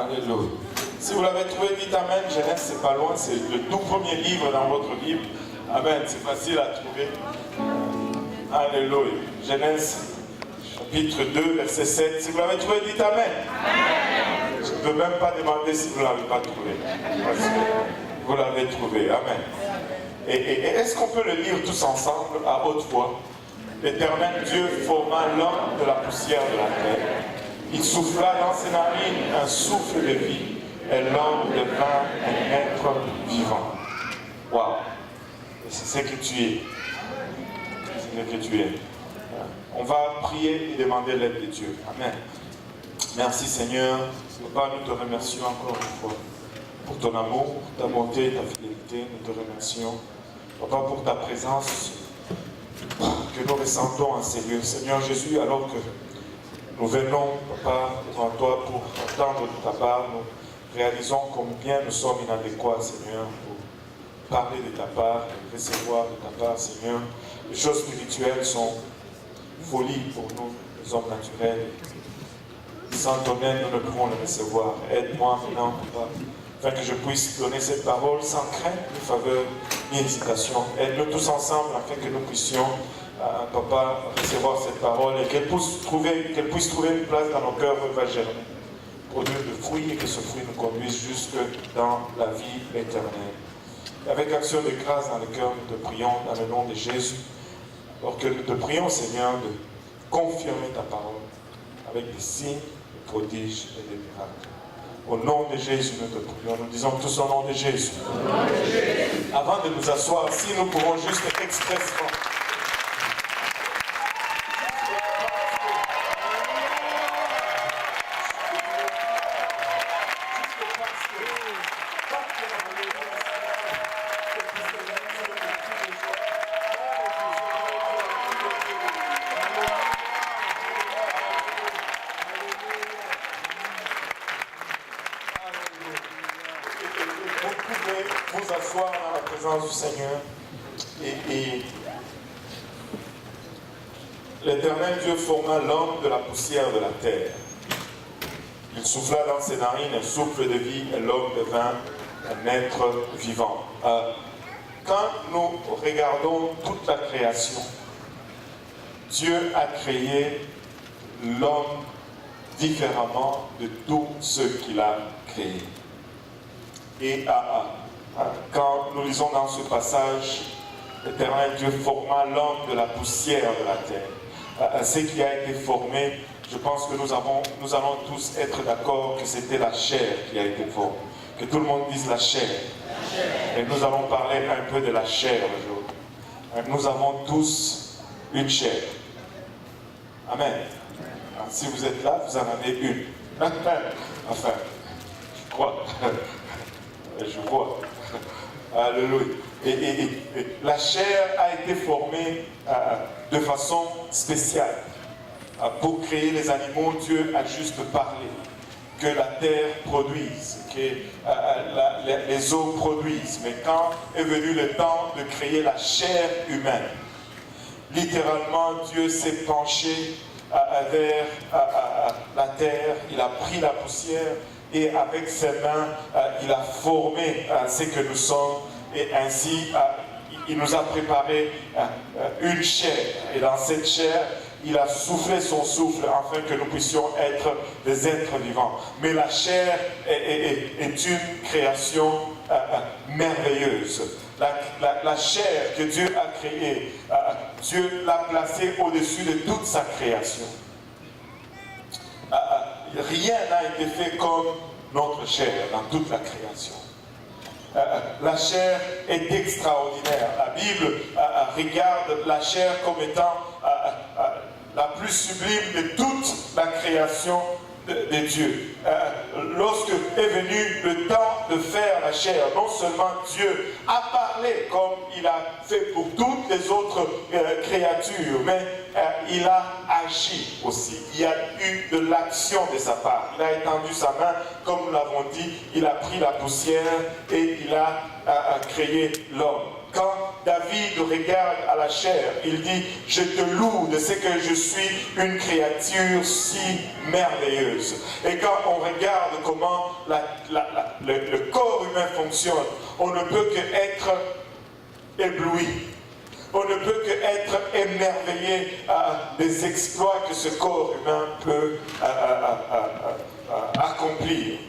Alléluia. Si vous l'avez trouvé, dites Amen. Genèse, c'est pas loin, c'est le tout premier livre dans votre Bible. Amen, c'est facile à trouver. Alléluia. Genèse, chapitre 2, verset 7. Si vous l'avez trouvé, dites Amen. Amen. Je ne peux même pas demander si vous ne l'avez pas trouvé. Parce que vous l'avez trouvé. Amen. Et est-ce qu'on peut le lire tous ensemble à haute voix? L'Éternel Dieu forma l'homme de la poussière de la terre. Il souffla dans ses narines un souffle de vie, et l'homme devint un être vivant. Waouh! C'est ce que tu es. C'est ce que tu es. On va prier et demander l'aide de Dieu. Amen. Merci Seigneur. Papa, nous te remercions encore une fois pour ton amour, ta bonté, ta fidélité. Nous te remercions. Papa, pour ta présence que nous ressentons en ces lieux. Seigneur Jésus, alors que nous venons, Papa, devant toi pour entendre de ta part, nous réalisons combien nous sommes inadéquats, Seigneur, pour parler de ta part, et recevoir de ta part, Seigneur. Les choses spirituelles sont folie pour nous, les hommes naturels. Sans ton aide, nous ne pouvons le recevoir. Aide-moi maintenant, Papa, afin que je puisse donner cette parole sans crainte, ni faveur, ni hésitation. Aide-nous tous ensemble afin que nous puissions, Papa, recevoir cette parole et qu'elle puisse trouver une place dans nos cœurs où elle va germer, produire de fruits et que ce fruit nous conduise jusque dans la vie éternelle. Et avec action de grâce dans le cœur, nous te prions dans le nom de Jésus. Alors que nous te prions, Seigneur, de confirmer ta parole avec des signes, des prodiges et des miracles. Au nom de Jésus, nous te prions. Nous disons tous au nom de Jésus. Avant de nous asseoir, si nous pouvons juste expressément. Vous asseoir dans la présence du Seigneur et l'Éternel Dieu forma l'homme de la poussière de la terre. Il souffla dans ses narines un souffle de vie et l'homme devint un être vivant. Quand nous regardons toute la création, Dieu a créé l'homme différemment de tous ceux qu'il a créés. Et quand nous lisons dans ce passage, l'Éternel Dieu forma l'homme de la poussière de la terre. Ce qui a été formé, je pense que nous allons tous être d'accord que c'était la chair qui a été formée. Que tout le monde dise la chair. Et nous allons parler un peu de la chair aujourd'hui. Nous avons tous une chair. Amen. Alors, si vous êtes là, vous en avez une. Enfin, je crois. Je vois. Alléluia. Et la chair a été formée de façon spéciale. Pour créer les animaux, Dieu a juste parlé. Que la terre produise, que les eaux produisent. Mais quand est venu le temps de créer la chair humaine, littéralement, Dieu s'est penché vers la terre, il a pris la poussière, et avec ses mains, il a formé ce que nous sommes, et ainsi, il nous a préparé une chair. Et dans cette chair, il a soufflé son souffle afin que nous puissions être des êtres vivants. Mais la chair est une création merveilleuse. La chair que Dieu a créée, Dieu l'a placée au-dessus de toute sa création. Rien n'a été fait comme notre chair dans toute la création. La chair est extraordinaire. La Bible regarde la chair comme étant la plus sublime de toute la création de Dieu. Lorsque est venu le temps de faire la chair, non seulement Dieu a parlé comme il a fait pour toutes les autres créatures, mais il a agi aussi. Il y a eu de l'action de sa part. Il a étendu sa main, comme nous l'avons dit, il a pris la poussière et il a créé l'homme. quand David regarde à la chair, il dit « Je te loue de ce que je suis une créature si merveilleuse ». Et quand on regarde comment le corps humain fonctionne, on ne peut qu'être ébloui. On ne peut qu'être émerveillé des exploits que ce corps humain peut accomplir.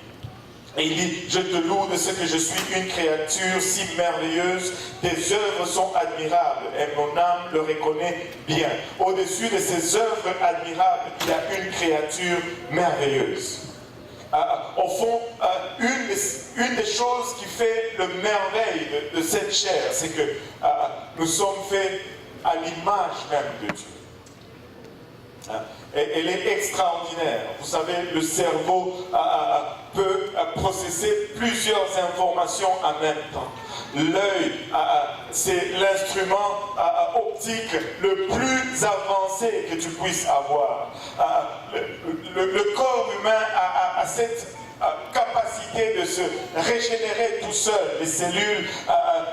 Et il dit, je te loue de ce que je suis une créature si merveilleuse, tes œuvres sont admirables et mon âme le reconnaît bien. Au-dessus de ces œuvres admirables, il y a une créature merveilleuse. Au fond, une des choses qui fait le merveille de cette chair, c'est que nous sommes faits à l'image même de Dieu. Elle est extraordinaire. Vous savez, le cerveau peut processer plusieurs informations en même temps. L'œil, c'est l'instrument optique le plus avancé que tu puisses avoir. Le corps humain a cette capacité de se régénérer tout seul. Les cellules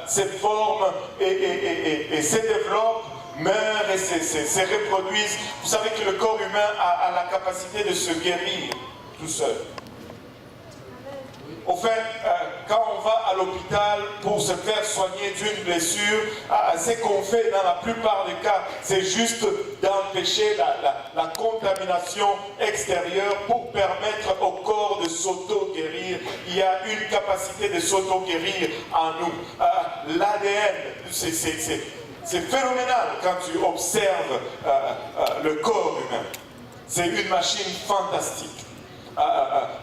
se forment et se développent, meurent et se reproduisent. Vous savez que le corps humain a la capacité de se guérir tout seul. Au fait, quand on va à l'hôpital pour se faire soigner d'une blessure, ce qu'on fait dans la plupart des cas, c'est juste d'empêcher la contamination extérieure pour permettre au corps de s'auto-guérir. Il y a une capacité de s'auto-guérir en nous. L'ADN, c'est phénoménal quand tu observes le corps humain. C'est une machine fantastique.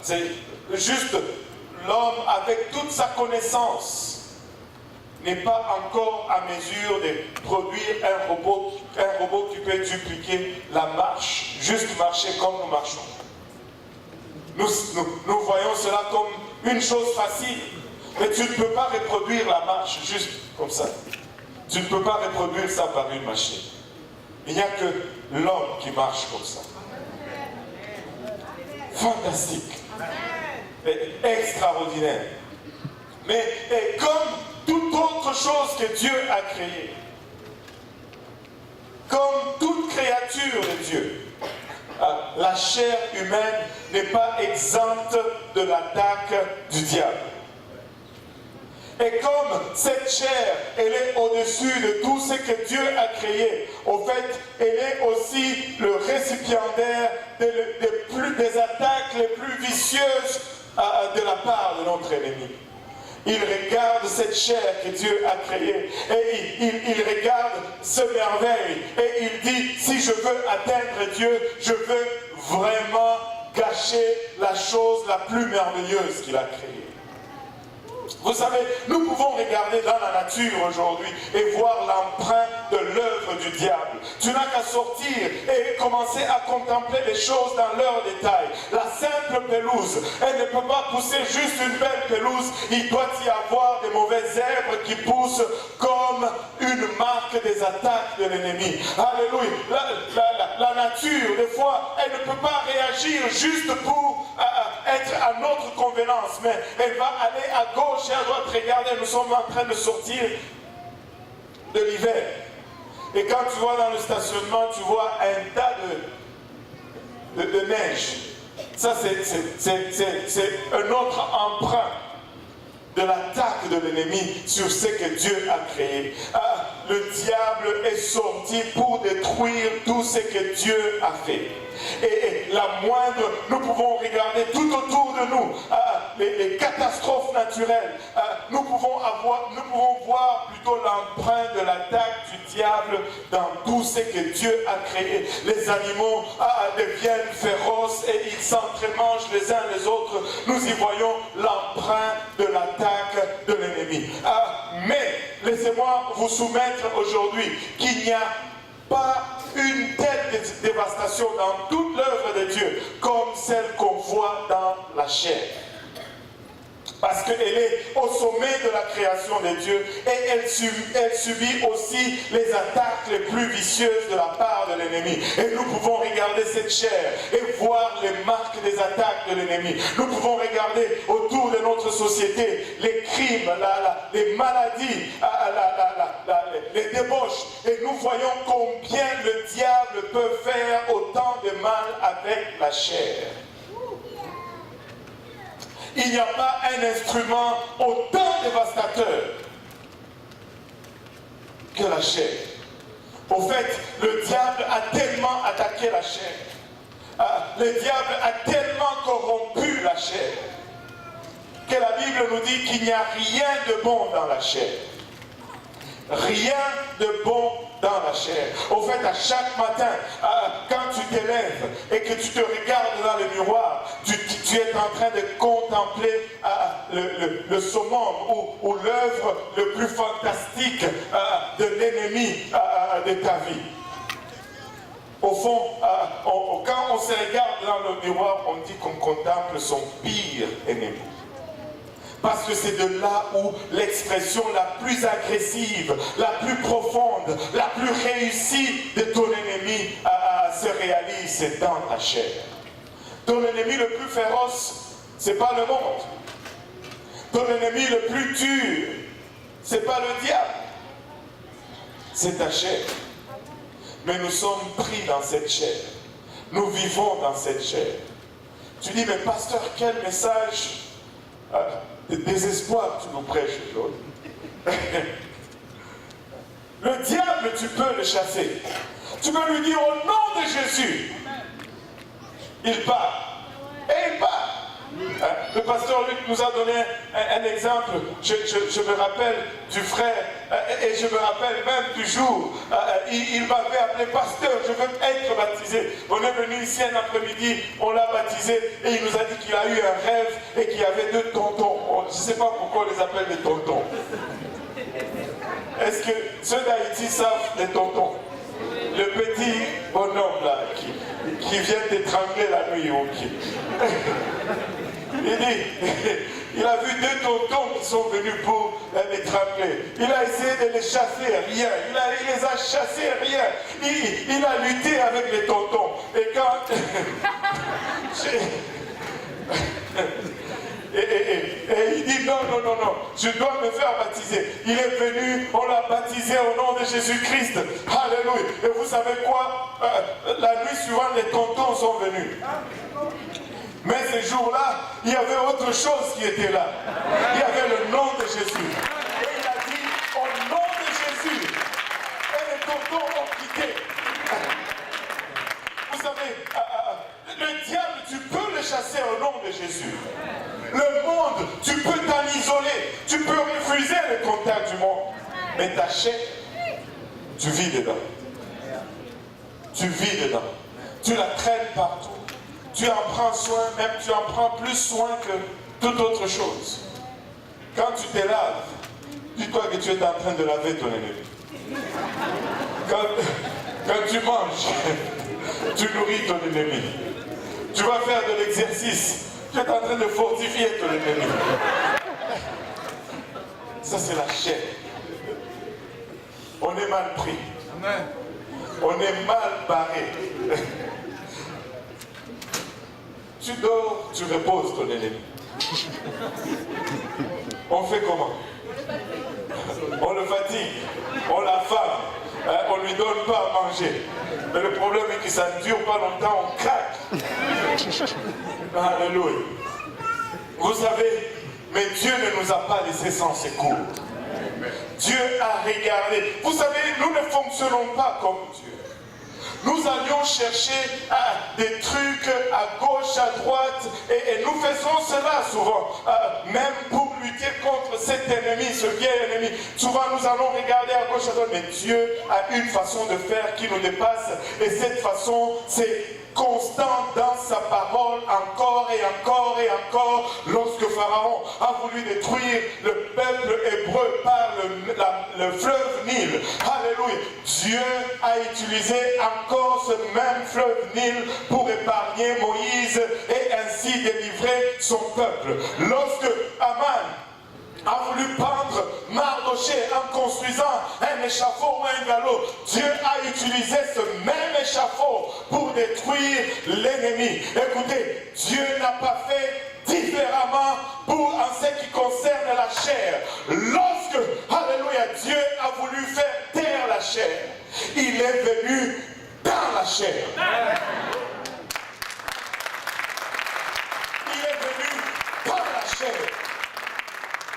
C'est juste... L'homme, avec toute sa connaissance, n'est pas encore à mesure de produire un robot qui peut dupliquer la marche, juste marcher comme nous marchons. Nous voyons cela comme une chose facile, mais tu ne peux pas reproduire la marche juste comme ça. Tu ne peux pas reproduire ça par une machine. Il n'y a que l'homme qui marche comme ça. Fantastique. Extraordinaire. Mais comme toute autre chose que Dieu a créée, comme toute créature de Dieu, la chair humaine n'est pas exempte de l'attaque du diable. Et comme cette chair, elle est au-dessus de tout ce que Dieu a créé, au fait, elle est aussi le récipiendaire des attaques les plus vicieuses de la part de notre ennemi. Il regarde cette chair que Dieu a créée et il regarde ce merveille et il dit, si je veux atteindre Dieu, je veux vraiment gâcher la chose la plus merveilleuse qu'il a créée. Vous savez, nous pouvons regarder dans la nature aujourd'hui et voir l'empreinte de l'œuvre du diable. Tu n'as qu'à sortir et commencer à contempler les choses dans leur détail. La simple pelouse, elle ne peut pas pousser juste une belle pelouse. Il doit y avoir des mauvaises herbes qui poussent comme une marque des attaques de l'ennemi. Alléluia. La nature, des fois, elle ne peut pas réagir juste pour être à notre convenance, mais elle va aller à gauche et à droite. Regardez, nous sommes en train de sortir de l'hiver. Et quand tu vois dans le stationnement, tu vois un tas de neige. Ça, c'est un autre emprunt de l'attaque de l'ennemi sur ce que Dieu a créé. Le diable est sorti pour détruire tout ce que Dieu a fait. Et la moindre, nous pouvons regarder tout autour de nous les catastrophes naturelles. Nous pouvons voir plutôt l'empreinte de l'attaque du diable dans tout ce que Dieu a créé. Les animaux deviennent féroces et ils s'entremangent les uns les autres. Nous y voyons l'empreinte de l'attaque de l'ennemi. Mais laissez-moi vous soumettre aujourd'hui qu'il n'y a pas une telle dévastation dans toute l'œuvre de Dieu comme celle qu'on voit dans la chair. Parce qu'elle est au sommet de la création de Dieu et elle subit aussi les attaques les plus vicieuses de la part de l'ennemi. Et nous pouvons regarder cette chair et voir les marques des attaques de l'ennemi. Nous pouvons regarder autour de notre société les crimes, les maladies, les débauches. Et nous voyons combien le diable peut faire autant de mal avec la chair. Il n'y a pas un instrument autant dévastateur que la chair. Au fait, le diable a tellement attaqué la chair. Le diable a tellement corrompu la chair que la Bible nous dit qu'il n'y a rien de bon dans la chair. Rien de bon dans la chair. Au fait, à chaque matin, quand tu t'élèves et que tu te regardes dans le miroir, tu es en train de contempler le summum ou l'œuvre le plus fantastique de l'ennemi de ta vie. Au fond, quand on se regarde dans le miroir, on dit qu'on contemple son pire ennemi. Parce que c'est de là où l'expression la plus agressive, la plus profonde, la plus réussie de ton ennemi se réalise, c'est dans ta chair. Ton ennemi le plus féroce, c'est pas le monde. Ton ennemi le plus dur, c'est pas le diable. C'est ta chair. Mais nous sommes pris dans cette chair. Nous vivons dans cette chair. Tu dis, mais pasteur, quel message de désespoir tu nous prêches aujourd'hui. Le diable, tu peux le chasser. Tu peux lui dire au nom de Jésus. Il part. Et il part. Le pasteur Luc nous a donné un exemple. Je me rappelle du frère et je me rappelle même du jour. Il m'avait appelé pasteur, je veux être baptisé. On est venu ici un après-midi, on l'a baptisé et il nous a dit qu'il a eu un rêve et qu'il y avait 2 tontons. Je ne sais pas pourquoi on les appelle des tontons. Est-ce que ceux d'Haïti savent les tontons? Le petit bonhomme là qui vient d'étrangler la nuit au pied. Il dit, il a vu 2 tontons qui sont venus pour l'étrangler. Il a essayé de les chasser, rien. Il les a chassés, rien. Il a lutté avec les tontons. Et quand... Et il dit non, je dois me faire baptiser. Il est venu, on l'a baptisé au nom de Jésus-Christ. Alléluia. Et vous savez quoi? La nuit suivante, les tontons sont venus. Mais ce jour-là, il y avait autre chose qui était là. Il y avait le nom de Jésus. Et il a dit, au nom de Jésus. Et les tontons ont quitté. Vous savez, le diable, tu peux le chasser au nom de Jésus. Le monde, tu peux t'en isoler. Tu peux refuser le contact du monde. Mais ta chair, tu vis dedans. Tu vis dedans. Tu la traînes partout. Tu en prends soin, même tu en prends plus soin que toute autre chose. Quand tu te laves, dis-toi que tu es en train de laver ton ennemi. Quand tu manges, tu nourris ton ennemi. Tu vas faire de l'exercice, tu es en train de fortifier ton ennemi. Ça, c'est la chair. On est mal pris. On est mal barré. Tu dors, tu reposes ton ennemi. On fait comment? On le fatigue, on l'affame, on ne lui donne pas à manger. Mais le problème est que ça ne dure pas longtemps, on craque. Alléluia. Vous savez, mais Dieu ne nous a pas laissé sans secours. Dieu a regardé. Vous savez, nous ne fonctionnons pas comme Dieu. Nous allions chercher des trucs à gauche, à droite, et nous faisons cela souvent, même pour lutter contre cet ennemi, ce vieil ennemi. Souvent nous allons regarder à gauche, à droite, mais Dieu a une façon de faire qui nous dépasse, et cette façon, c'est constant dans sa parole encore et encore et encore. Lorsque Pharaon a voulu détruire le peuple hébreu par le fleuve Nil, alléluia, Dieu a utilisé encore ce même fleuve Nil pour épargner Moïse et ainsi délivrer son peuple. Lorsque Aman a voulu pendre Mardoché en construisant un échafaud ou un galop, Dieu a utilisé ce même échafaud pour détruire l'ennemi. Écoutez, Dieu n'a pas fait différemment en ce qui concerne la chair. Lorsque, alléluia, Dieu a voulu faire taire la chair, il est venu dans la chair. Il est venu dans la chair.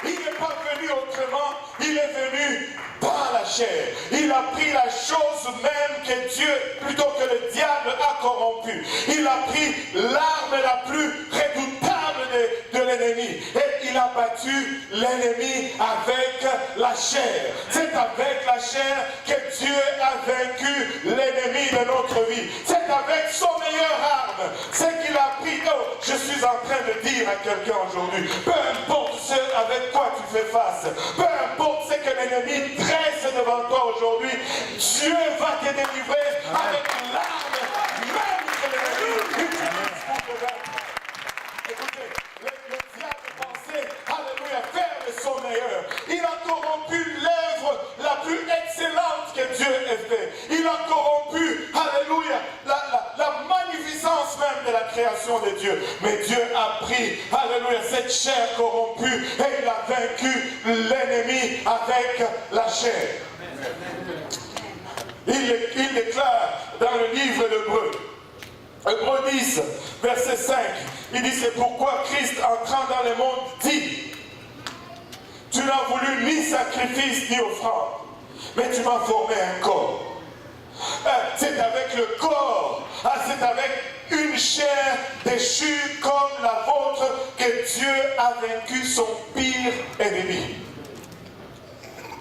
Il n'est pas venu autrement, il est venu par la chair. Il a pris la chose même que Dieu, plutôt que le diable, a corrompue. Il a pris l'arme la plus redoutable de l'ennemi. Et il a battu l'ennemi avec la chair. C'est avec la chair que Dieu a vaincu l'ennemi de notre vie. C'est avec son meilleure arme. C'est qu'il a pris. Oh, je suis en train de dire à quelqu'un aujourd'hui, peu importe ce avec quoi tu fais face, peu importe ce que l'ennemi dresse devant toi aujourd'hui, Dieu va te délivrer avec l'arme même que l'ennemi utilise pour te vaincre. Écoutez, le diable pensait, alléluia, faire de son meilleur. Il a corrompu l'œuvre la plus excellente que Dieu ait fait. Il a corrompu, alléluia, la magnificence même de la création de Dieu. Mais Dieu a pris, alléluia, cette chair corrompue et il a vaincu l'ennemi avec la chair. Il déclare dans le livre d'Hébreux, Hébreux 10, verset 5, il dit, c'est pourquoi Christ entrant dans le monde dit, tu n'as voulu ni sacrifice ni offrande, mais tu m'as formé un corps. C'est avec le corps, c'est avec une chair déchue comme la vôtre que Dieu a vaincu son pire ennemi.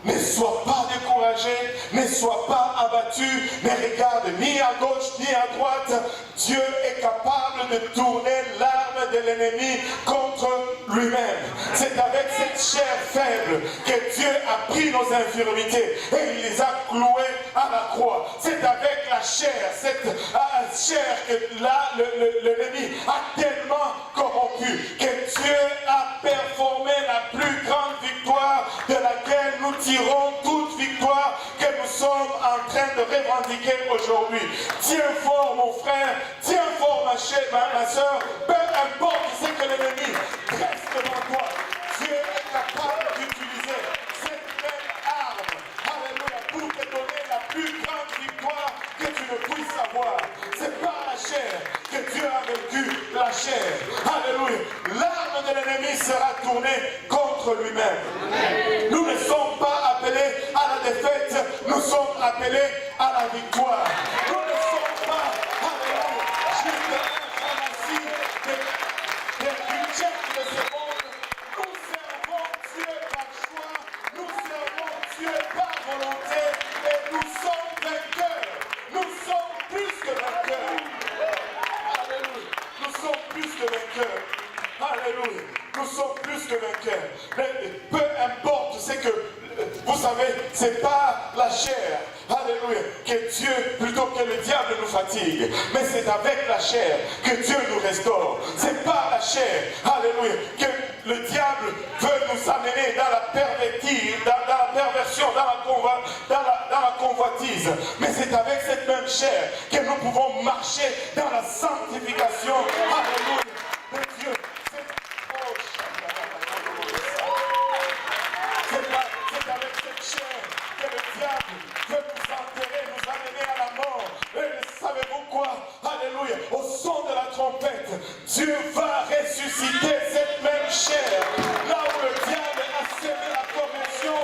Ne sois pas découragé, ne sois pas abattu, ne regarde ni à gauche ni à droite. Dieu est capable de tourner l'arme de l'ennemi contre lui-même. C'est avec cette chair faible que Dieu a pris nos infirmités et il les a clouées à la croix. C'est avec la chair, cette chair que là l'ennemi a tellement corrompu que Dieu a performé la plus grande victoire de laquelle nous tirons toute victoire que nous sommes en train de revendiquer aujourd'hui. Tiens fort mon frère, tiens fort ma soeur, peu importe ce que l'ennemi dresse devant toi, Dieu est capable d'utiliser cette même arme, alléluia, pour te donner la plus grande victoire que tu ne puisses avoir. C'est par la chair que Dieu a vaincu la chair. Alléluia. L'arme de l'ennemi sera tournée contre lui-même. Nous ne sommes pas appelés à la défaite, nous sommes appelés à la victoire. Nous ne sommes pas, alléluia, juste un pharmacie de budget de ce monde. Nous servons Dieu par choix, nous servons Dieu par volonté et nous sommes vainqueurs. Nous sommes plus que vainqueurs. Alléluia. Nous sommes plus que vainqueurs. Alléluia. Nous sommes plus que vainqueurs. Mais peu importe ce que, vous savez, c'est pas la chair, alléluia, que Dieu, plutôt que le diable nous fatigue, mais c'est avec la chair que Dieu nous restaure. C'est pas la chair, alléluia, que le diable veut nous amener dans la perversion, dans la convoitise. Mais c'est avec cette même chair que nous pouvons marcher dans la sanctification, alléluia, de Dieu. C'est avec cette chair que le diable veut nous enterrer, nous amener à la mort. Et savez-vous quoi? Alléluia. Au son de la trompette, Dieu va ressusciter cette même chair. Là où le diable a semé la corruption,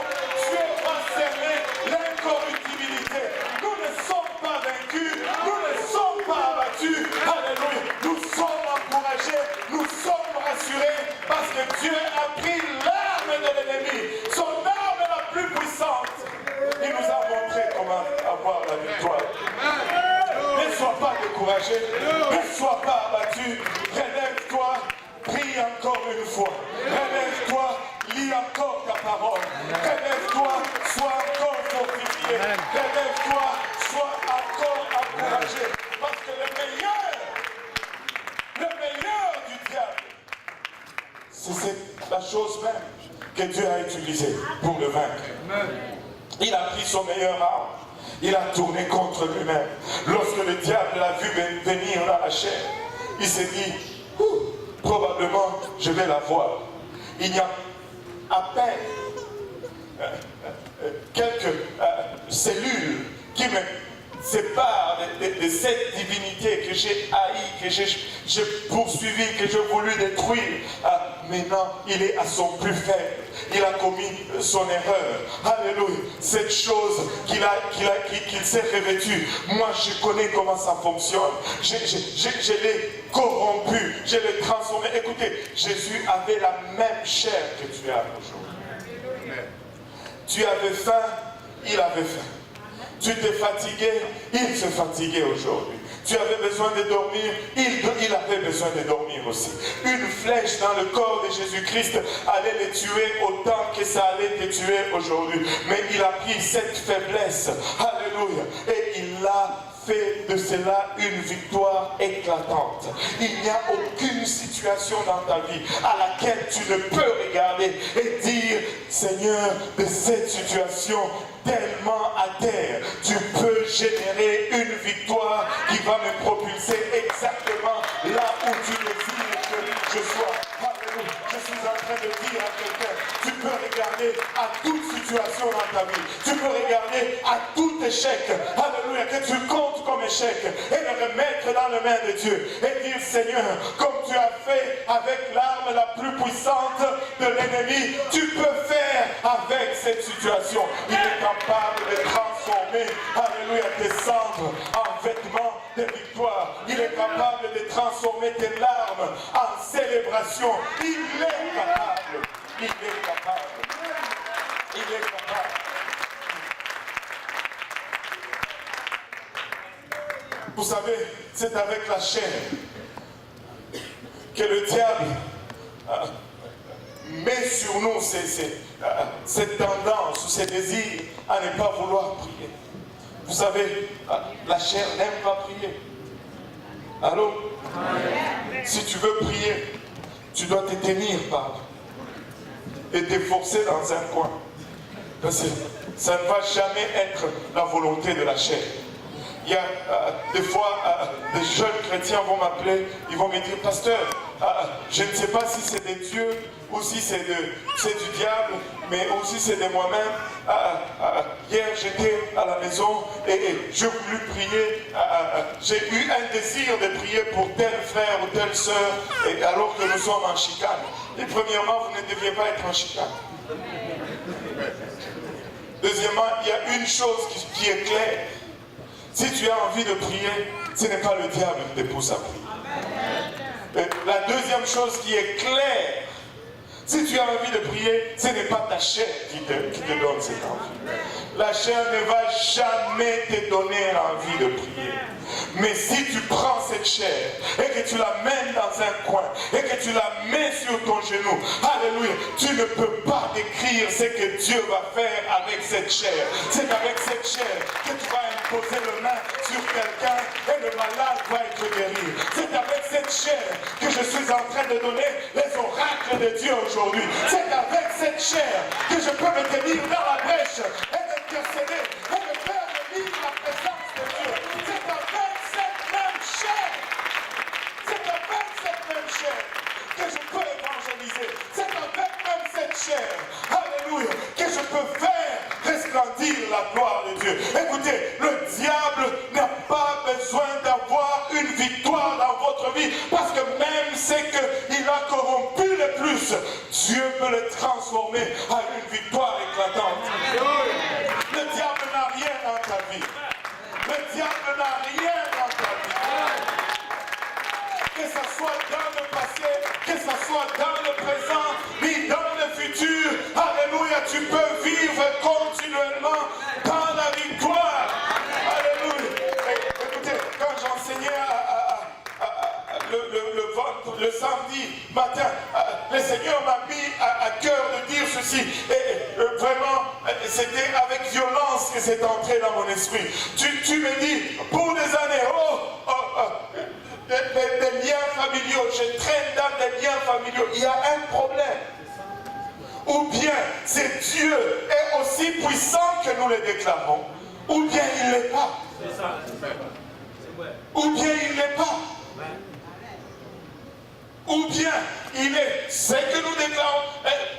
Dieu va semer l'incorruptibilité. Nous ne sommes pas vaincus, nous ne sommes pas abattus. Alléluia. Nous sommes encouragés, nous sommes rassurés parce que Dieu a pris l'arme de l'ennemi, son arme la plus puissante. Il nous a montré comment avoir la victoire. Ne sois pas découragé. découragé. Ne sois pas abattu. Relève-toi. Prie encore une fois. Relève-toi. Lis encore ta parole. Relève-toi. Sois encore fortifié. Relève-toi. Sois encore encouragé. Parce que le meilleur du diable, c'est la chose même que Dieu a utilisée pour le vaincre. Il a pris son meilleur arme. Il a tourné contre lui-même. Lorsque le diable l'a vu venir dans la chair, il s'est dit, probablement je vais la voir. Il y a à peine quelques cellules qui me séparent de cette divinité que j'ai haïe, que j'ai poursuivi, que j'ai voulu détruire. Maintenant, il est à son plus faible. Il a commis son erreur. Alléluia. Cette chose qu'il s'est revêtue. Moi, je connais comment ça fonctionne. Je l'ai corrompu. Je l'ai transformé. Écoutez, Jésus avait la même chair que tu as aujourd'hui. Tu avais faim, il avait faim. Tu t'es fatigué, il se fatiguait aujourd'hui. Tu avais besoin de dormir, il avait besoin de dormir aussi. Une flèche dans le corps de Jésus-Christ allait les tuer autant que ça allait te tuer aujourd'hui. Mais il a pris cette faiblesse, alléluia, et il l'a fait de cela une victoire éclatante. Il n'y a aucune situation dans ta vie à laquelle tu ne peux regarder et dire, Seigneur, de cette situation tellement à terre, tu peux générer une victoire qui va me propulser exactement là où tu désires que je sois. Alléluia. Je suis en train de dire à quelqu'un, tu peux regarder à toute situation dans ta vie, tu peux regarder à tout échec, alléluia, que tu comptes comme échec, et le remettre dans les mains de Dieu, et dire, Seigneur, comme tu as fait avec l'arme la plus puissante de l'ennemi, tu peux faire avec cette situation. Il est capable de transformer, alléluia, tes cendres en vêtements de victoire. Il est capable de transformer tes larmes en célébration. Il est capable. Il est capable. Il est capable. Vous savez, c'est avec la chair que le diable met sur nous cette tendance ou ces désirs à ne pas vouloir prier. Vous savez, la chair n'aime pas prier. Allô? Si tu veux prier, tu dois te tenir par et te forcer dans un coin. Parce que ça ne va jamais être la volonté de la chair. Il y a des fois, des jeunes chrétiens vont m'appeler, ils vont me dire, pasteur, je ne sais pas si c'est de Dieu ou si c'est du diable, mais aussi c'est de moi-même. Hier, j'étais à la maison et je voulus prier. J'ai eu un désir de prier pour tel frère ou telle sœur, alors que nous sommes en chicane. Et premièrement, vous ne deviez pas être en chicane. Deuxièmement, il y a une chose qui est claire. Si tu as envie de prier, ce n'est pas le diable qui te pousse à prier. La deuxième chose qui est claire, si tu as envie de prier, ce n'est pas ta chair qui te donne cette envie. La chair ne va jamais te donner l'envie de prier. Mais si tu prends cette chair et que tu la mènes dans un coin et que tu la mets sur ton genou, alléluia, tu ne peux pas décrire ce que Dieu va faire avec cette chair. C'est avec cette chair que tu vas imposer le main sur quelqu'un et le malade va être guéri. C'est avec cette chair que je suis en train de donner les oracles de Dieu aujourd'hui. C'est avec cette chair que je peux me tenir dans la brèche et m'intercéder et me faire vivre la présence de Dieu. C'est avec cette même chair, c'est avec cette même chair que je peux évangéliser. C'est avec même cette chair, alléluia, que je peux faire resplendir la gloire de Dieu. Écoutez, le diable n'a pas besoin d'avoir une victoire dans votre vie, parce que même ce qu'il a corrompu le plus, Dieu peut le transformer en une victoire éclatante. Le diable n'a rien dans ta vie. Le diable n'a rien dans ta vie. Que ce soit dans le passé, que ce soit dans le présent, ni dans le futur, alléluia, tu peux vivre continuellement dans la victoire. Alléluia. Écoutez, quand j'enseignais à c'est entré dans mon esprit. Tu me dis, pour des années, des liens familiaux, je traîne dans des liens familiaux, il y a un problème. Ou bien c'est Dieu est aussi puissant que nous le déclarons, ou bien il ne l'est pas. Ou bien il ne l'est pas. Ou bien il est ce que nous déclarons,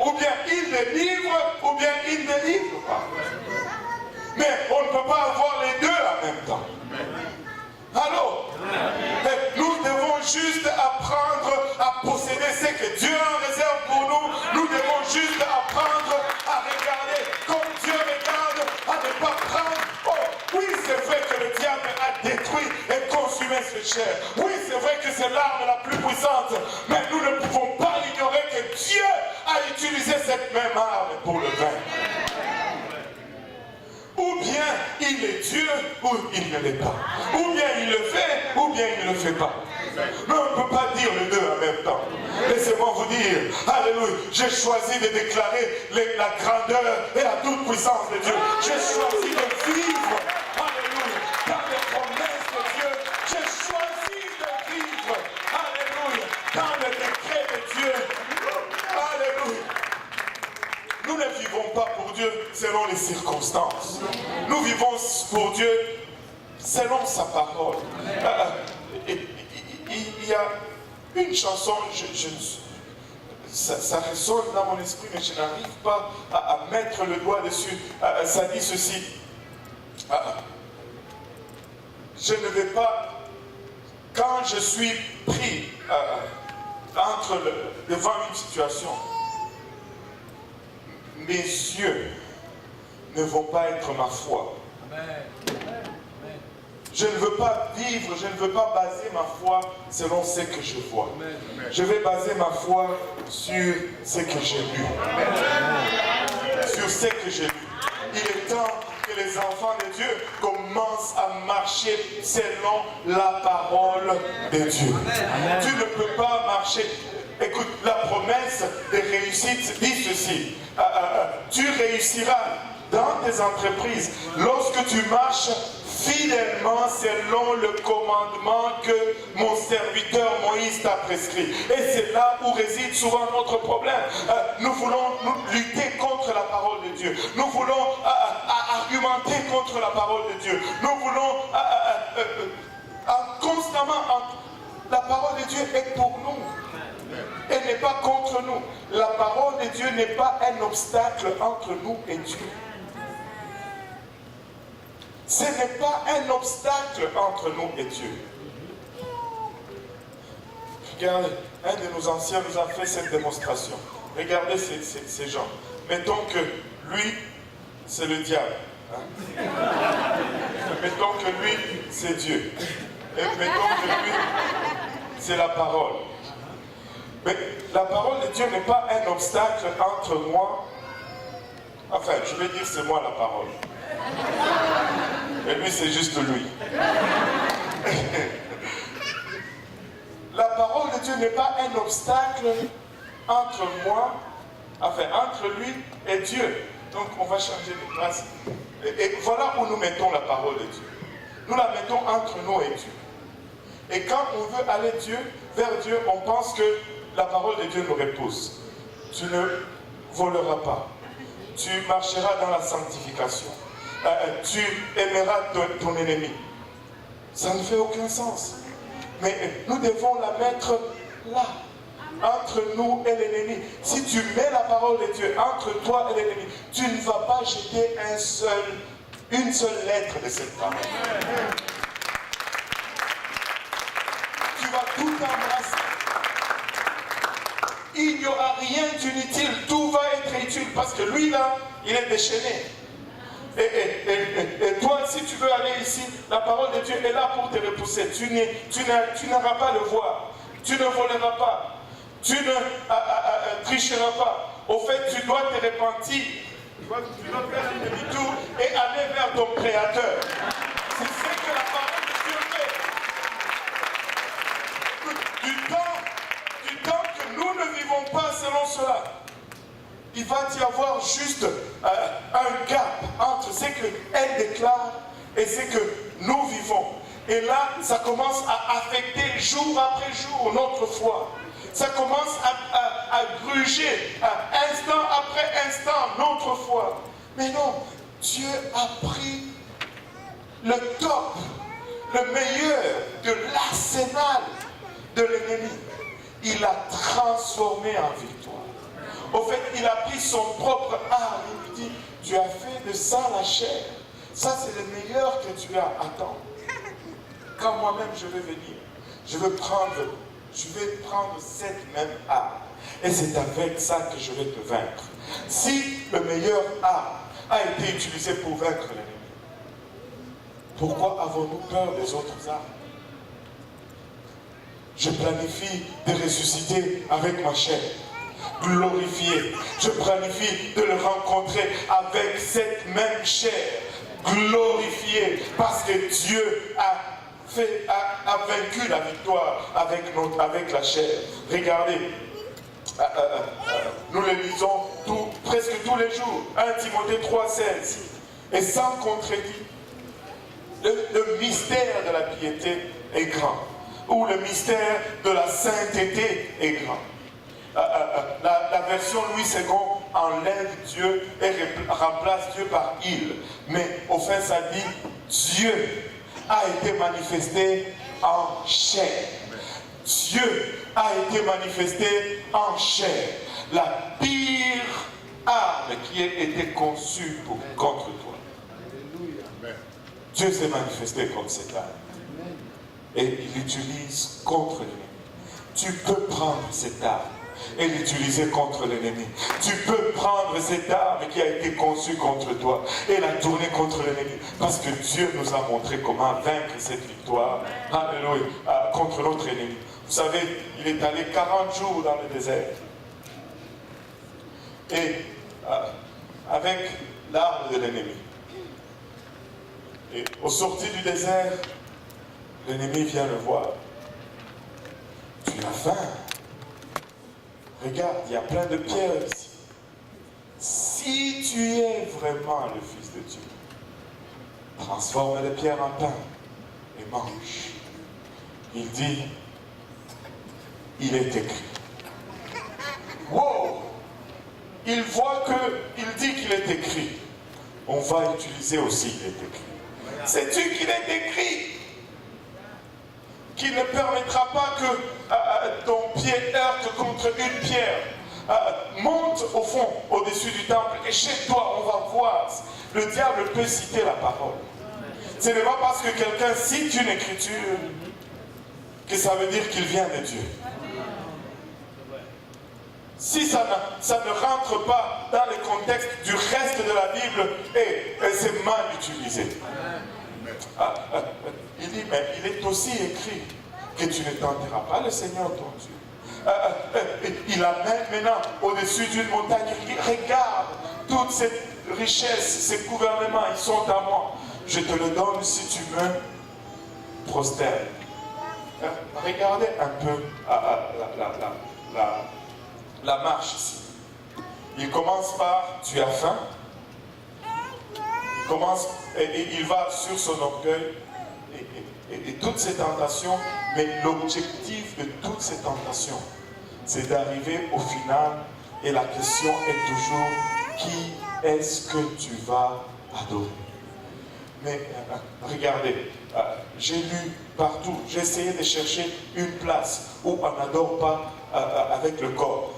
ou bien il délivre, ou bien il ne délivre pas. Mais on ne peut pas avoir les deux en même temps. Alors, nous devons juste apprendre à posséder ce que Dieu en réserve pour nous. Nous devons juste apprendre à regarder comme Dieu regarde, à ne pas prendre. Oh, oui, c'est vrai que le diable a détruit et consumé ce chair. Oui, c'est vrai que c'est l'arme la plus puissante. Mais nous ne pouvons pas ignorer que Dieu a utilisé cette même arme pour le vaincre. Ou bien il est Dieu, ou il ne l'est pas. Ou bien il le fait, ou bien il ne le fait pas. Mais on ne peut pas dire les deux en même temps. Laissez-moi vous dire, alléluia, j'ai choisi de déclarer la grandeur et la toute puissance de Dieu. J'ai choisi de vivre, alléluia, dans les promesses de Dieu. J'ai choisi de vivre, alléluia, dans le décret de Dieu. Alléluia. Nous ne vivons pas pour Dieu selon les circonstances. Nous vivons pour Dieu selon sa parole. Il y a une chanson, ça résonne dans mon esprit, mais je n'arrive pas à mettre le doigt dessus. Ça dit ceci. Je ne vais pas, quand je suis pris devant une situation, mes yeux ne vont pas être ma foi. Je ne veux pas vivre, je ne veux pas baser ma foi selon ce que je vois. Je vais baser ma foi sur ce que j'ai lu. Sur ce que j'ai lu. Il est temps que les enfants de Dieu commencent à marcher selon la parole de Dieu. Tu ne peux pas marcher. Écoute, la promesse de réussite dit ceci. Tu réussiras dans tes entreprises lorsque tu marches fidèlement selon le commandement que mon serviteur Moïse t'a prescrit. Et c'est là où réside souvent notre problème. Nous voulons lutter contre la parole de Dieu. Nous voulons argumenter contre la parole de Dieu. Nous voulons constamment... La parole de Dieu est pour nous. Elle n'est pas contre nous. La parole de Dieu n'est pas un obstacle entre nous et Dieu. Ce n'est pas un obstacle entre nous et Dieu. Regardez, un de nos anciens nous a fait cette démonstration. Regardez ces gens. Mettons que lui, c'est le diable. Hein? Mettons que lui, c'est Dieu. Et mettons que lui, c'est la parole. Mais la parole de Dieu n'est pas un obstacle entre moi. Enfin, je vais dire c'est moi la parole. Et lui, c'est juste lui. La parole de Dieu n'est pas un obstacle entre moi, enfin, entre lui et Dieu. Donc, on va changer de place. Et voilà où nous mettons la parole de Dieu. Nous la mettons entre nous et Dieu. Et quand on veut aller vers Dieu, on pense que la parole de Dieu nous repousse. Tu ne voleras pas. Tu marcheras dans la sanctification. Tu aimeras ton ennemi. Ça ne fait aucun sens. Mais nous devons la mettre là, entre nous et l'ennemi. Si tu mets la parole de Dieu entre toi et l'ennemi, tu ne vas pas jeter une seule lettre de cette parole. Tu vas tout embrasser. Il n'y aura rien d'inutile, tout va être utile parce que lui là, il est déchaîné. Et toi, si tu veux aller ici, la parole de Dieu est là pour te repousser. Tu n'auras pas le voir. Tu ne voleras pas. Tu ne tricheras pas. Au fait, tu dois te repentir. Tu dois faire un demi-tour et aller vers ton Créateur. C'est ce que la parole de Dieu fait. Du temps que nous ne vivons pas selon cela. il va y avoir juste un gap entre ce qu'elle déclare et ce que nous vivons. Et là, ça commence à affecter jour après jour notre foi. Ça commence à gruger instant après instant notre foi. Mais non, Dieu a pris le top, le meilleur de l'arsenal de l'ennemi. Il l'a transformé en victoire. Au fait, il a pris son propre art. Il lui dit, tu as fait de ça la chair. Ça, c'est le meilleur que tu as. Attends. Quand moi-même je vais venir, je vais prendre cette même art. Et c'est avec ça que je vais te vaincre. Si le meilleur art a été utilisé pour vaincre l'ennemi, pourquoi avons-nous peur des autres armes? Je planifie de ressusciter avec ma chair, glorifié. Je planifie de le rencontrer avec cette même chair, glorifiée, parce que Dieu a vaincu la victoire avec la chair. Regardez, nous le lisons presque tous les jours. 1 Timothée 3,16. Et sans contredit, le mystère de la piété est grand. Ou le mystère de la sainteté est grand. La version Louis II enlève Dieu et remplace Dieu par il. Mais au fait, ça dit Dieu a été manifesté en chair. Dieu a été manifesté en chair. La pire arme qui a été conçue contre toi. Dieu s'est manifesté comme cette arme. Et il l'utilise contre l'ennemi. Tu peux prendre cette arme et l'utiliser contre l'ennemi. Tu peux prendre cette arme qui a été conçue contre toi et la tourner contre l'ennemi. Parce que Dieu nous a montré comment vaincre cette victoire. Alléluia. Contre notre ennemi. Vous savez, il est allé 40 jours dans le désert. Et avec l'arme de l'ennemi. Et au sortir du désert, l'ennemi vient le voir. Tu as faim. Regarde, il y a plein de pierres ici. Si tu es vraiment le Fils de Dieu, transforme les pierres en pain et mange. Il dit, il est écrit. Wow! Il voit qu'il dit qu'il est écrit. On va utiliser aussi il est écrit. Sais-tu qu'il est écrit? Qu'il ne permettra pas que ton pied heurte contre une pierre. Monte au fond, au-dessus du temple, et chez toi, on va voir. Le diable peut citer la parole. Ce n'est pas parce que quelqu'un cite une écriture que ça veut dire qu'il vient de Dieu. Si ça ne rentre pas dans le contexte du reste de la Bible, et c'est mal utilisé. Il dit, mais il est aussi écrit que tu ne tenteras pas le Seigneur ton Dieu. Il amène maintenant au-dessus d'une montagne. Il dit, regarde, toute cette richesse, ces gouvernements, ils sont à moi. Je te le donne si tu me prosternes. Regardez un peu la marche ici. Il commence par, tu as faim. Il commence et il va sur son orgueil et toutes ces tentations, mais l'objectif de toutes ces tentations, c'est d'arriver au final et la question est toujours qui est-ce que tu vas adorer? Mais regardez, j'ai lu partout, j'ai essayé de chercher une place où on n'adore pas avec le corps.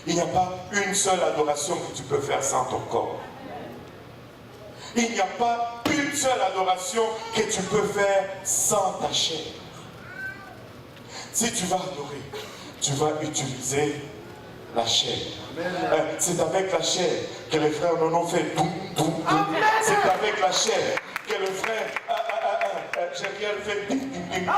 Il n'y a pas une seule adoration que tu peux faire sans ton corps. Il n'y a pas une seule adoration que tu peux faire sans ta chair. Si tu vas adorer, tu vas utiliser la chair. C'est avec la chair que les frères Nono fait doum, doum, doum. C'est avec la chair que le frère Gériel fait ding, ding, ding.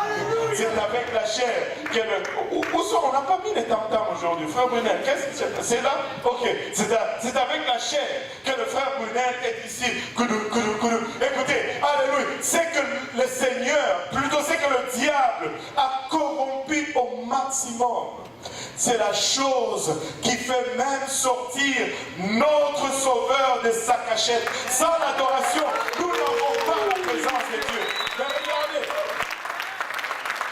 C'est avec la chair que le... Où sont? On n'a pas mis les tam-tams aujourd'hui. Frère Brunel, qu'est-ce que c'est là? Ok. C'est avec la chair que le frère Brunel est ici. Koudou, koudou, koudou. Écoutez, alléluia. C'est que le Seigneur, plutôt c'est que le diable a corrompu au maximum maximum. C'est la chose qui fait même sortir notre Sauveur de sa cachette. Sans l'adoration, nous n'avons pas la présence de Dieu. Mais regardez,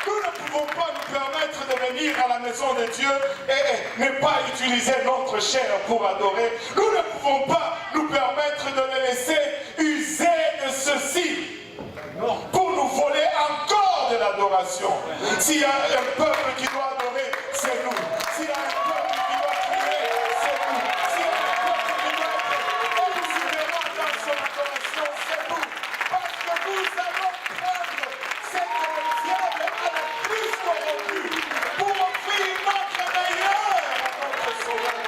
nous ne pouvons pas nous permettre de venir à la maison de Dieu et ne pas utiliser notre chair pour adorer. Nous ne pouvons pas nous permettre de le laisser user de ceci pour nous voler encore de l'adoration. S'il y a un peuple qui doit adorer, c'est nous. S'il y a un peuple qui doit prier, c'est nous. S'il y a un peuple qui doit être exubérant dans son adoration, c'est nous. Parce que nous allons prendre ce que le diable a le plus corrompu pour offrir notre meilleur à notre Sauveur.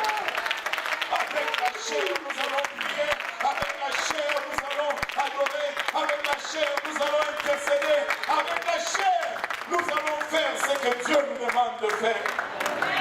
Avec la chair, nous allons prier. Avec la chair, nous allons adorer. Avec la chair, nous allons intercéder. Avec la chair, nous allons faire ce que Dieu nous demande de faire.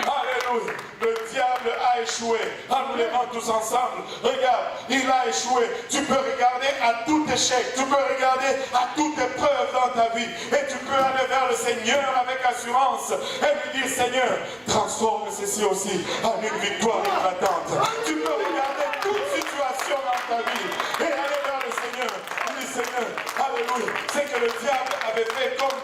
Alléluia. Le diable a échoué. En nous levant tous ensemble. Regarde, il a échoué. Tu peux regarder à tout échec. Tu peux regarder à toute épreuve dans ta vie. Et tu peux aller vers le Seigneur avec assurance. Et lui dire, Seigneur, transforme ceci aussi en une victoire éclatante. Tu peux regarder toute situation dans ta vie. Et aller vers le Seigneur. Il dit, Seigneur, alléluia. C'est que le diable avait fait comme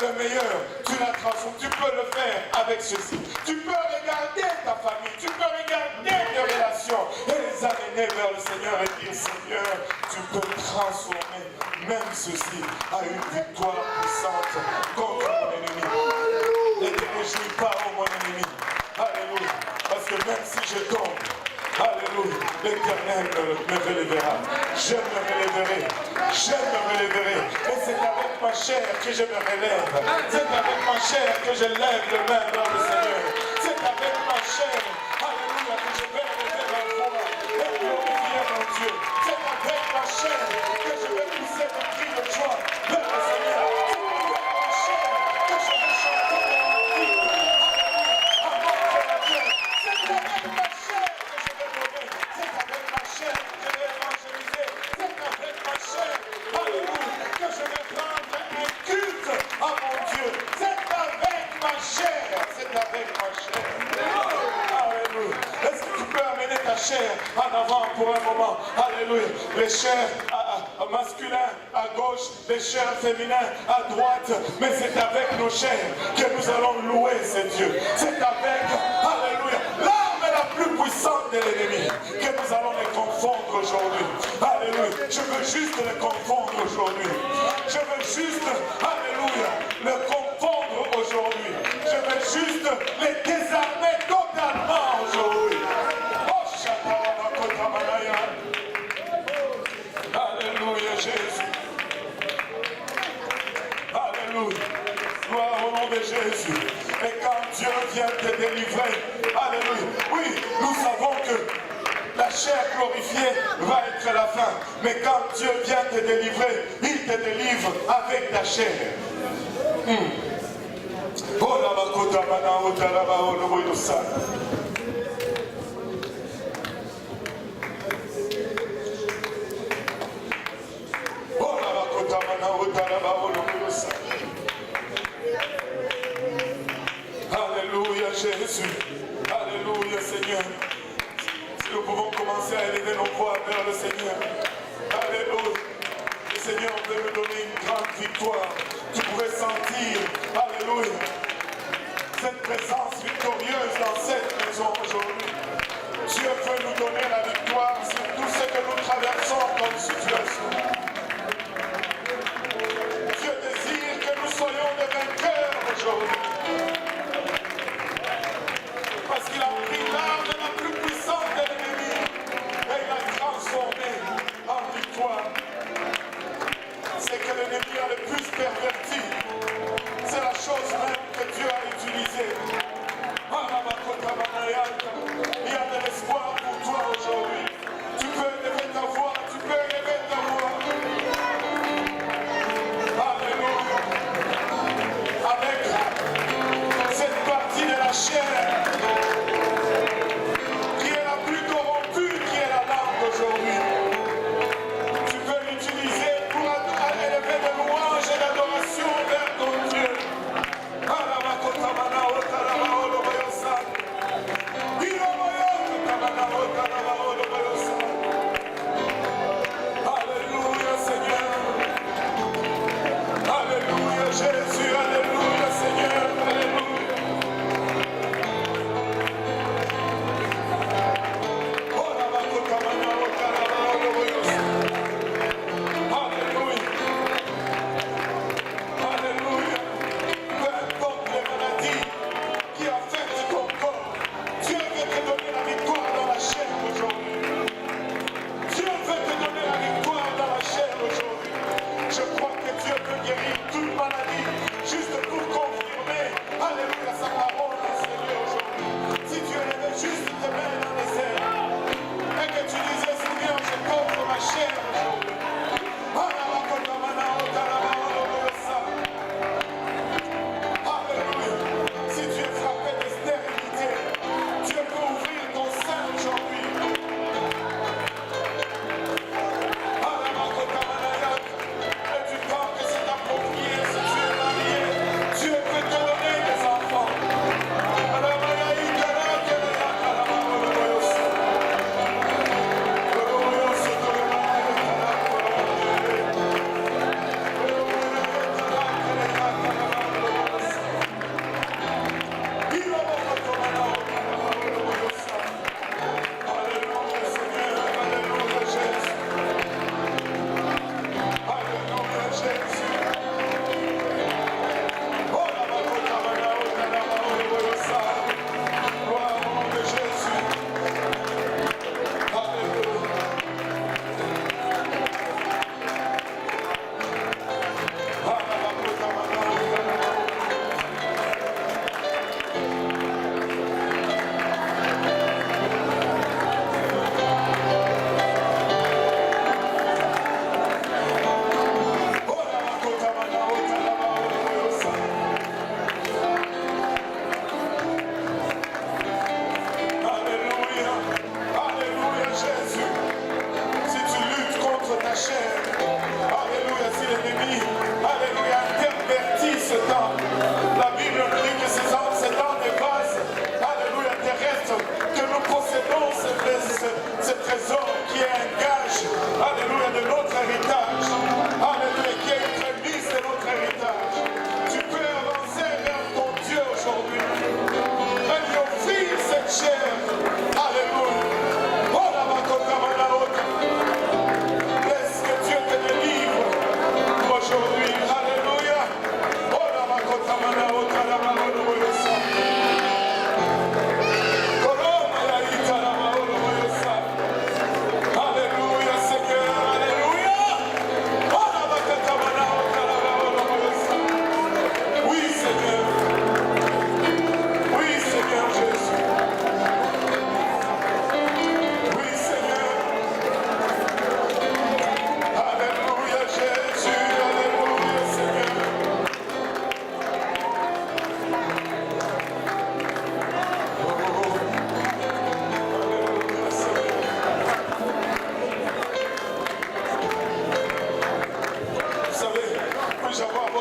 le meilleur, tu l'as transformé, tu peux le faire avec ceci. Tu peux regarder ta famille, tu peux regarder tes relations et les amener vers le Seigneur et dire, Seigneur, tu peux transformer même ceci à une victoire puissante contre mon ennemi. Ne te réjouis pas, oh mon ennemi. Alléluia. Parce que même si je tombe, alléluia, l'Éternel me relèvera. Je me relèverai. Je me relèverai. Et c'est avec ma chair que je me relève. C'est avec ma chair que je lève le main vers le Seigneur. C'est avec ma chair, alléluia, que je vais lever ma voix et glorifier mon Dieu. C'est avec ma chair que je vais pousser des cris de joie vers le Seigneur. C'est avec ma chair que je vais chanter de la vie. À mon Créateur. C'est avec ma chair que je vais louer. C'est avec ma chair que je vais évangéliser. C'est avec ma chair, alléluia, que je vais prendre un culte à mon Dieu. C'est avec ma chair. C'est avec ma chair. Alléluia. Est-ce que tu peux amener ta chair en avant pour un moment? Alléluia. Les chairs masculins à gauche, les chairs féminins à droite. Mais c'est avec nos chairs que nous allons louer ce Dieu. C'est avec, alléluia, l'arme la plus puissante de l'ennemi que nous allons les confondre aujourd'hui. Alléluia. Je veux juste les confondre aujourd'hui. Je veux juste, alléluia, le confondre aujourd'hui. Je veux juste les désarmer totalement aujourd'hui. Oh, Shakarabakotamanaya. Alléluia, Jésus. Alléluia. Gloire au nom de Jésus. Et quand Dieu vient te délivrer, alléluia. Oui, nous savons que la chair glorifiée va être la fin. Mais quand Dieu vient te délivrer, il te délivre avec ta chair. Oh la bakota mana otaraba oloboyosa. Oh la bakota mana otaraba oloboyosa. Alléluia Jésus. Alléluia Seigneur. Si nous pouvons commencer à élever nos voix vers le Seigneur. Alléluia. Le Seigneur veut nous donner une grande victoire. Tu pouvais sentir, alléluia, cette présence victorieuse dans cette maison aujourd'hui. Dieu veut nous donner la victoire sur tout ce que nous traversons comme situation. Dieu désire que nous soyons des vainqueurs aujourd'hui. Parce qu'il a pris l'arme la plus puissante de l'ennemi et il l'a transformée en victoire. C'est que l'ennemi a le plus perverti. C'est la chose même que Dieu a utilisée. Il y a de l'espoir pour toi aujourd'hui. Tu peux élever ta voix, tu peux élever ta voix. Alléluia. Avec cette partie de la chair qui est la plus corrompue, qui est la langue aujourd'hui. Tu peux l'utiliser pour élever de louanges et d'adoration vers ton Dieu.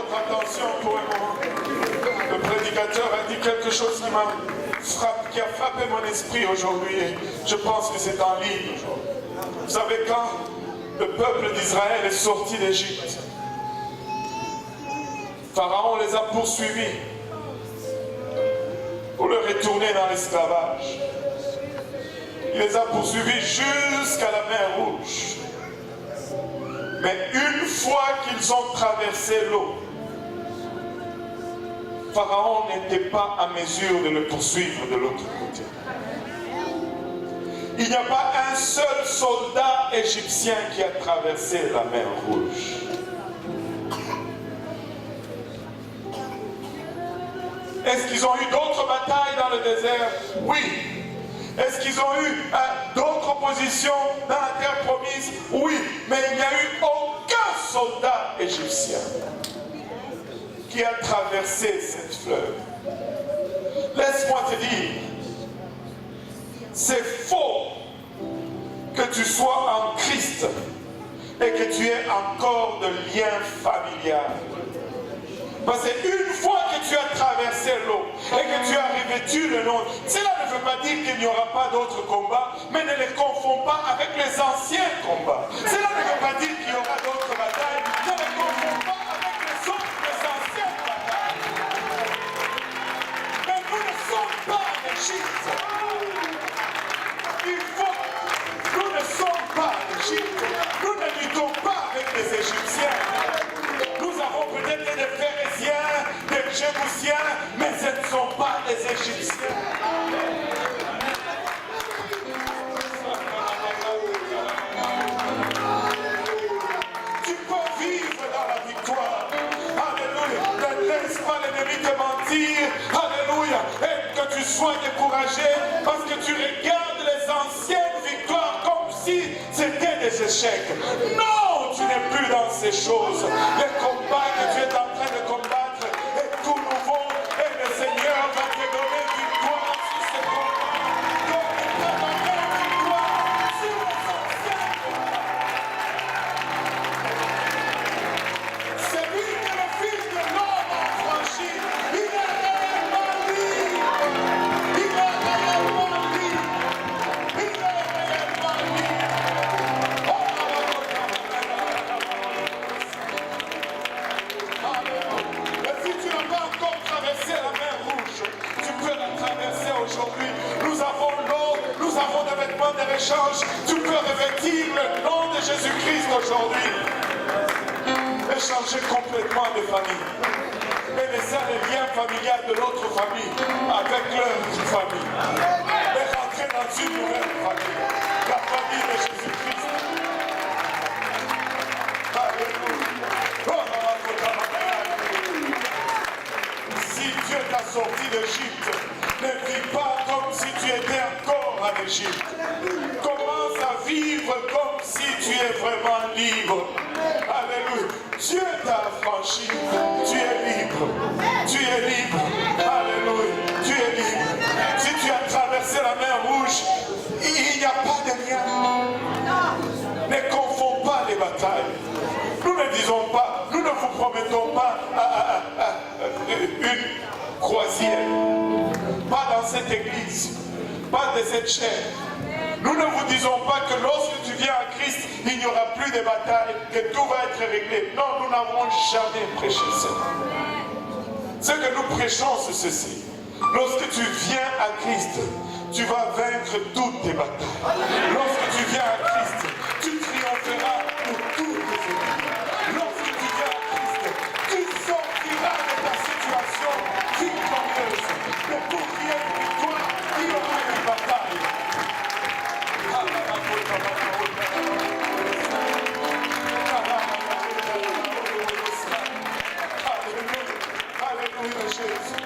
votre attention pour un moment. Le prédicateur a dit quelque chose qui a frappé mon esprit aujourd'hui. Et je pense que c'est en ligne aujourd'hui. Vous savez, quand le peuple d'Israël est sorti d'Égypte, Pharaon les a poursuivis pour le retourner dans l'esclavage. Il les a poursuivis jusqu'à la mer Rouge. Mais une fois qu'ils ont traversé l'eau, Pharaon n'était pas à mesure de le poursuivre de l'autre côté. Il n'y a pas un seul soldat égyptien qui a traversé la mer Rouge. Est-ce qu'ils ont eu d'autres batailles dans le désert? Oui. Est-ce qu'ils ont eu d'autres oppositions dans la terre promise? Oui. Mais il n'y a eu aucun soldat égyptien qui a traversé cette fleuve. Laisse-moi te dire, c'est faux que tu sois en Christ et que tu aies encore de lien familial. Parce qu'une fois que tu as traversé l'eau et que tu as revêtu le nom, cela ne veut pas dire qu'il n'y aura pas d'autres combats, mais ne les confonds pas avec les anciens combats. Cela ne veut pas dire qu'il y aura d'autres batailles, ne les confonds pas avec les anciennes batailles. Mais nous ne sommes pas en Égypte. Nous ne sommes pas en Égypte. Nous ne luttons pas avec les Égyptiens. Nous avons peut-être des Phérésiens, des Jébusiens, mais ce ne sont pas les Égyptiens. Tu peux vivre dans la victoire. Alléluia. Ne laisse pas l'ennemi te mentir. Alléluia. Et que tu sois découragé parce que tu regardes les anciennes victoires comme si c'était des échecs. Non, tu n'es plus dans ces choses. Les combats que tu es en train de combattre est tout nouveau et le Seigneur va te donner victoire sur ces combats. Donc il va donner victoire sur les anciens combats. C'est lui que le Fils de l'homme a franchi. Il est réellement libre. Il est réellement libre. Il est réellement libre. Et si tu n'as pas encore traversé la mer Rouge, tu peux la traverser aujourd'hui. Nous avons l'eau, nous avons des vêtements de rechange. Tu peux revêtir le nom de Jésus-Christ aujourd'hui. Et changer complètement de famille. Et laisser les liens familiaux de l'autre famille avec leur famille. Et rentrer dans une nouvelle famille. La famille de Jésus-Christ. Alléluia. Si Dieu t'a sorti d'Égypte, ne vis pas comme si tu étais encore en Égypte. Commence à vivre comme si tu es vraiment libre. Alléluia. Dieu t'a affranchi. Tu es libre. Tu es libre. Alléluia. Tu es libre. Si tu as traversé la mer Rouge, il n'y a pas de lien. Ne confonds pas les batailles. Nous ne disons pas, nous ne vous promettons pas une croisière. Pas dans cette église, pas de cette chair. Nous ne vous disons pas que lorsque tu viens à Christ, il n'y aura plus de bataille, que tout va être réglé. Non, nous n'avons jamais prêché cela. Ce que nous prêchons, c'est ceci. Lorsque tu viens à Christ, tu vas vaincre toutes tes batailles. Lorsque tu viens à Christ, tu triompheras pour toutes tes ennemis. Lorsque tu viens à Christ, tu sortiras de ta situation victorieuse. Mais pour qu'il y ait une victoire, il y aura une bataille. Alléluia, Jésus.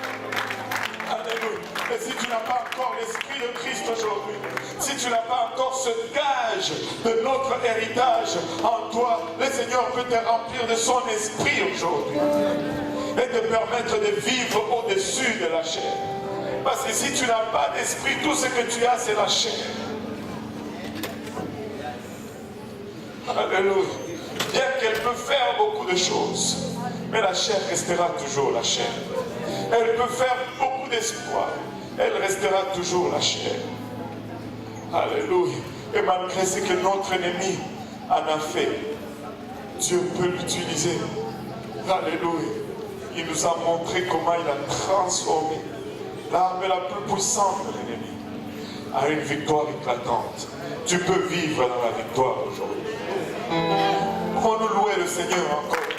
Alléluia. Et si tu n'as pas encore l'Esprit de Christ aujourd'hui, si tu n'as pas encore ce gage de notre héritage en toi, le Seigneur peut te remplir de son Esprit aujourd'hui et te permettre de vivre au-dessus de la chair. Parce que si tu n'as pas d'esprit, tout ce que tu as, c'est la chair. Alléluia. Bien qu'elle peut faire beaucoup de choses, Mais la chair restera toujours la chair. Elle peut faire beaucoup d'espoir. Elle restera toujours la chair. Alléluia. Et malgré ce que notre ennemi en a fait, Dieu peut l'utiliser. Alléluia. Il nous a montré comment il a transformé l'arme la plus puissante de l'ennemi à une victoire éclatante. Tu peux vivre dans la victoire aujourd'hui. Pour nous louer le Seigneur encore.